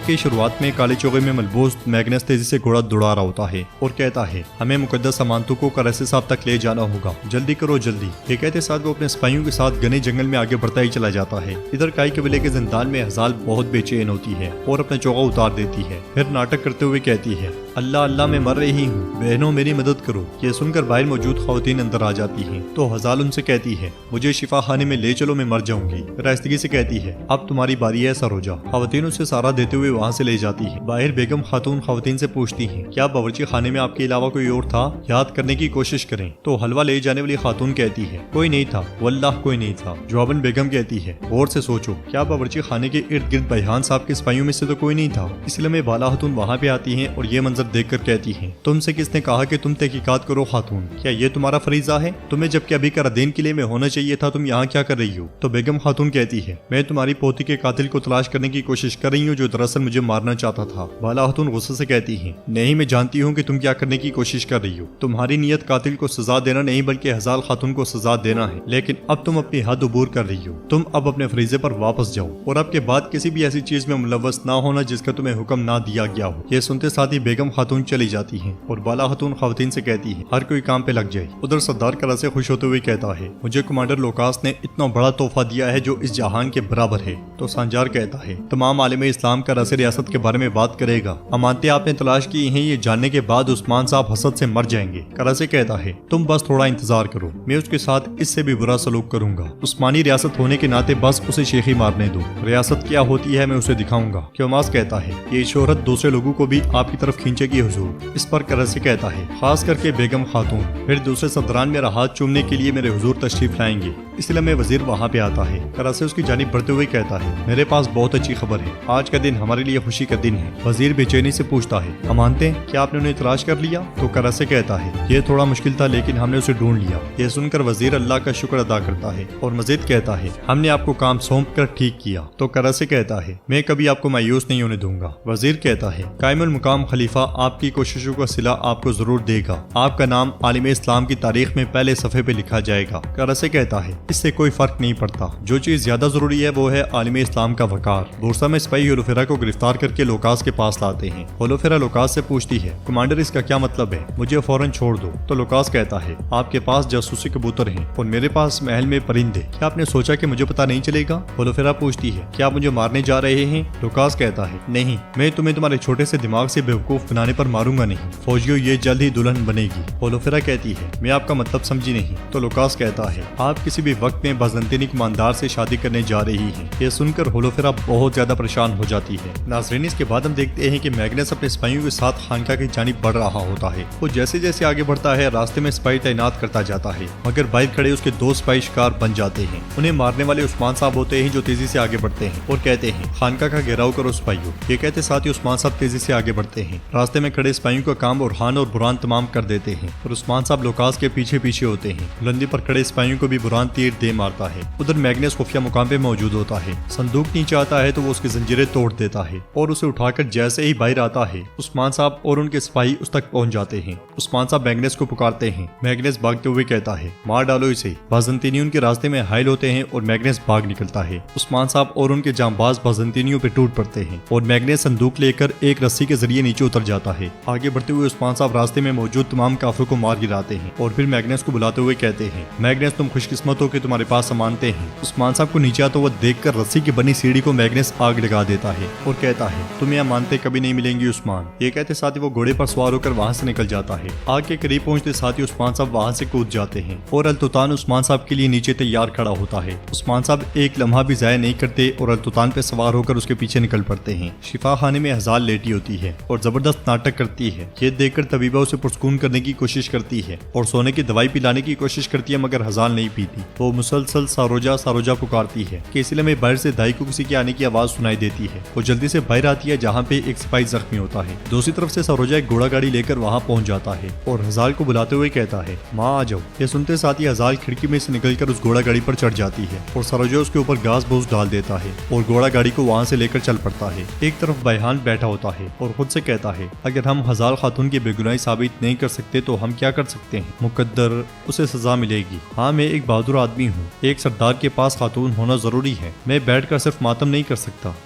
کی شروعات میں کالے چوغے میں ملبوس میگنس تیزی سے گھوڑا دوڑا رہا ہوتا ہے اور کہتا ہے ہمیں مقدس امانتوں کو کراسے صاحب تک لے جانا ہوگا، جلدی کرو جلدی۔ یہ کہتے ساتھ وہ اپنے سپاہیوں کے ساتھ گھنے جنگل میں آگے بڑھتا ہی چلا جاتا ہے۔ ادھر کائی قبیلے کے زندان میں ہزال بہت بے چین ہوتی ہے اور اپنا چوغا اتار دیتی ہے، پھر ناٹک کرتے ہوئے کہتی ہے اللہ اللہ میں مر رہی ہوں، بہنوں میری مدد کرو۔ یہ سن کر باہر موجود خواتین اندر آ جاتی ہیں تو ہزال ان سے کہتی ہے مجھے شفا خانے میں لے چلو، میں مر جاؤں گی۔ رائستگی سے کہتی ہے اب تمہاری باری ہے سروجا۔ خواتین اسے سارا دیتے ہوئے وہاں سے لے جاتی ہے۔ باہر بیگم خاتون خواتین سے پوچھتی ہیں کیا باورچی خانے میں آپ کے علاوہ کوئی اور تھا؟ یاد کرنے کی کوشش کریں۔ تو حلوہ لے جانے والی خاتون کہتی ہے کوئی نہیں تھا، واللہ کوئی نہیں تھا۔ جواباً بیگم کہتی ہے غور سے سوچو، کیا باورچی خانے کے ارد گرد بیحان صاحب کے سپاہیوں میں سے تو کوئی نہیں تھا؟ اس لیے میں بالا خاتون وہاں پہ آتی ہیں اور یہ منظر دیکھ کر کہتی ہیں تم سے کس نے کہا کہ تم تحقیقات کرو خاتون؟ کیا یہ تمہارا فریضہ ہے؟ تمہیں جبکہ ابھی کرادین قلعے میں ہونا چاہیے تھا، تم یہاں کیا کر رہی ہو؟ تو بیگم خاتون کہتی ہے میں تمہاری پوتی کے قاتل کو تلاش کرنے کی کوشش کر رہی ہوں جو دراصل مجھے مارنا چاہتا تھا۔ بالا خاتون غصے سے کہتی ہیں نہیں، میں جانتی ہوں کہ تم کیا کرنے کی کوشش کر رہی ہو۔ تمہاری نیت قاتل کو سزا دینا نہیں بلکہ ہزال خاتون کو سزا دینا ہے، لیکن اب تم اپنی حد عبور کر رہی ہو۔ تم اب اپنے فریضے پر واپس جاؤ اور اب کے بعد کسی بھی ایسی چیز میں ملوث نہ ہونا جس کا تمہیں حکم نہ دیا گیا ہو۔ یہ سنتے ساتھ ہی بیگم خاتون چلی جاتی ہیں اور بالا خاتون خواتین سے کہتی ہے ہر کوئی کام پہ لگ جائے۔ ادھر سردار کرا سے خوش ہوتے ہوئے کہتا ہے مجھے کمانڈر لوکاس نے اتنا بڑا تحفہ دیا ہے جو اس جہان کے برابر ہے۔ تو سانجار کہتا ہے تمام عالم اسلام کا رس ریاست کے بارے میں بات کرے گا، امانتیں آپ نے تلاش کی ہیں، یہ جاننے کے بعد عثمان صاحب حسد سے مر جائیں گے۔ کرا سے کہتا ہے تم بس تھوڑا انتظار کرو، میں اس کے ساتھ اس سے بھی برا سلوک کروں گا۔ عثمانی ریاست ہونے کے ناطے بس اسے شیخی مارنے دو، ریاست کیا ہوتی ہے میں اسے دکھاؤں گا۔ کیوماس کہتا ہے یہ شہرت دوسرے لوگوں کو بھی آپ کی طرف کھینچے گی حضور۔ اس پر کرا سے کہتا ہے خاص کر کے بیگم خاتون، پھر دوسرے صدران میرا ہاتھ چومنے کے لیے میرے حضور تشریف لائیں گے، اس لیے میں وزیر وہاں پہ آتا ہے۔ کرا سے اس کی جانب بڑھتے ہوئے کہتا ہے میرے پاس بہت اچھی خبر ہے، آج کا دن ہمارے لیے خوشی کا دن ہے۔ وزیر بے چینی سے پوچھتا ہے امانتیں کیا آپ نے انہیں تلاش کر لیا؟ تو کرا سے کہتا ہے یہ تھوڑا مشکل تھا لیکن ہم نے اسے ڈھونڈ لیا۔ یہ سن کر وزیر اللہ کا شکر ادا کرتا ہے اور مزید کہتا ہے ہم نے آپ کو کام سونپ کر ٹھیک کیا۔ تو کرا سے کہتا ہے میں کبھی آپ کو مایوس نہیں ہونے دوں گا۔ وزیر کہتا ہے قائم المقام خلیفہ آپ کی کوششوں کا صلہ آپ کو ضرور دے گا، آپ کا نام عالم اسلام کی تاریخ میں پہلے صفحے پہ لکھا جائے گا۔ کرا سے کہتا ہے اس سے کوئی فرق نہیں پڑتا، جو چیز زیادہ ضروری ہے وہ ہے عالم اسلام کا وقار۔ بورسا میں سپاہی ہولوفیرا کو گرفتار کر کے لوکاس کے پاس لاتے ہیں۔ ہولوفیرا لوکاس سے پوچھتی ہے کمانڈر اس کا کیا مطلب ہے، مجھے فوراً چھوڑ دو۔ تو لوکاس کہتا ہے آپ کے پاس جاسوسی کبوتر ہیں اور میرے پاس محل میں پرندے، کیا آپ نے سوچا کہ مجھے پتا نہیں چلے گا؟ ہولوفیرا پوچھتی ہے کیا آپ مجھے مارنے جا رہے ہیں؟ لوکاس کہتا ہے نہیں، میں تمہیں تمہارے چھوٹے سے دماغ سے بیوقوف بنانے پر ماروں گا نہیں، فوجیوں یہ جلد ہی دلہن بنے گی۔ ہولوفیرا کہتی ہے میں آپ کا مطلب سمجھی نہیں۔ تو لوکاس کہتا ہے آپ کسی بھی وقت میں بازنطینی کماندار سے شادی کرنے جا رہی ہیں۔ یہ سن کر ہولوفیرا بہت زیادہ پریشان ہو جاتی ہے۔ ناظرین اس کے بعد ہم دیکھتے ہیں کہ میگنس اپنے سپاہیوں کے ساتھ خانقاہ کی جانب بڑھ رہا ہوتا ہے۔ وہ جیسے جیسے آگے بڑھتا ہے راستے میں سپاہی تعینات کرتا جاتا ہے، مگر باہر کھڑے اس کے دو سپاہی شکار بن جاتے ہیں۔ انہیں مارنے والے عثمان صاحب ہوتے ہیں جو تیزی سے آگے بڑھتے ہیں اور کہتے ہیں خانقاہ کا گھیراؤ کرو سپاہیوں۔ یہ کہتے ساتھ ہی عثمان صاحب تیزی سے آگے بڑھتے ہیں، راستے میں کھڑے سپاہیوں کا کام برہان اور بران تمام کر دیتے ہیں اور عثمان صاحب لوکاس کے پیچھے پیچھے ہوتے ہیں۔ بلندی پر کھڑے سپاہیوں کو بھی بران تیر دے مارتا ہے۔ ادھر میگنس خفیہ مقام پہ موجود ہوتا ہے، صندوق نیچے آتا ہے تو وہ اس کی زنجیریں توڑ دیتا ہے اور اسے اٹھا کر جیسے ہی باہر آتا ہے عثمان صاحب اور ان کے سپاہی اس تک پہنچ جاتے ہیں۔ عثمان صاحب میگنس کو پکارتے ہیں، میگنس بھاگتے ہوئے کہتا ہے مار ڈالو اسے۔ بازنطینی ان کے راستے میں حائل ہوتے ہیں اور میگنس بھاگ نکلتا ہے۔ عثمان صاحب اور ان کے جانباز بازنطینیوں پہ ٹوٹ پڑتے ہیں اور میگنس صندوق لے کر ایک رسی کے ذریعے نیچے اتر جاتا ہے۔ آگے بڑھتے ہوئے عثمان صاحب راستے میں موجود تمام کافروں کو مار گراتے ہیں اور پھر میگنس کو بلاتے ہوئے کہتے ہیں میگنس تم خوش قسمت ہو کہ تمہارے پاس امانتیں ہیں۔ عثمان صاحب کو نیچے آتا ہوا دیکھ کر رسی کی بنی سیڑھی کو میگنس آگ لگا دیتا ہے اور کہتا ہے تمہیں امانتیں کبھی نہیں ملیں گی عثمان۔ یہ کہتے ساتھ ہی وہ گھوڑے پر سوار ہو کر وہاں سے نکل جاتا ہے۔ آگ کے قریب پہنچتے ساتھ ہی عثمان صاحب وہاں سے کود جاتے ہیں اور التوتان عثمان صاحب کے لیے نیچے تیار کھڑا ہوتا ہے۔ عثمان صاحب ایک لمحہ بھی ضائع نہیں کرتے اور التوتان پہ سوار ہو کر اس کے پیچھے نکل پڑتے ہیں۔ شفا خانے میں ہزال لیٹی ہوتی ہے اور زبردست ناٹک کرتی ہے۔ یہ دیکھ کر طبیبہ اسے پرسکون کرنے کی کوشش کرتی ہے اور سونے کی دوائی پلانے کی کوشش کرتی ہے مگر ہزال نہیں پیتی۔ وہ مسلسل ساروجا ساروجا پکارتی ہے کہ اس لیے میں باہر سے دائی کو کسی کے آنے کی آواز سنائی دیتی ہے۔ وہ جلدی سے باہر آتی ہے جہاں پہ ایک سپاہی زخمی ہوتا ہے۔ دوسری طرف سے ساروجا ایک گھوڑا گاڑی لے کر وہاں پہنچ جاتا ہے اور ہزال کو بلاتے ہوئے کہتا ہے ماں آ جاؤ۔ یہ سنتے ساتھ ہی ہزال کھڑکی میں سے نکل کر اس گھوڑا گاڑی پر چڑھ جاتی ہے اور ساروجا اس کے اوپر گھاس بھوس ڈال دیتا ہے اور گھوڑا گاڑی کو وہاں سے لے کر چل پڑتا ہے۔ ایک طرف بیحان بیٹھا ہوتا ہے اور خود سے کہتا ہے اگر ہم ہزال خاتون کی بے گناہی ثابت نہیں کر سکتے تو ہم کیا کر سکتے ہیں؟ مقدر اسے سزا ملے گی۔ ہاں میں ایک بہادر آدمی ہوں، ایک سردار کے پاس خاتون ہونا ضروری ہے، میں بیٹھ کر صرف ماتم نہیں کر سکتا،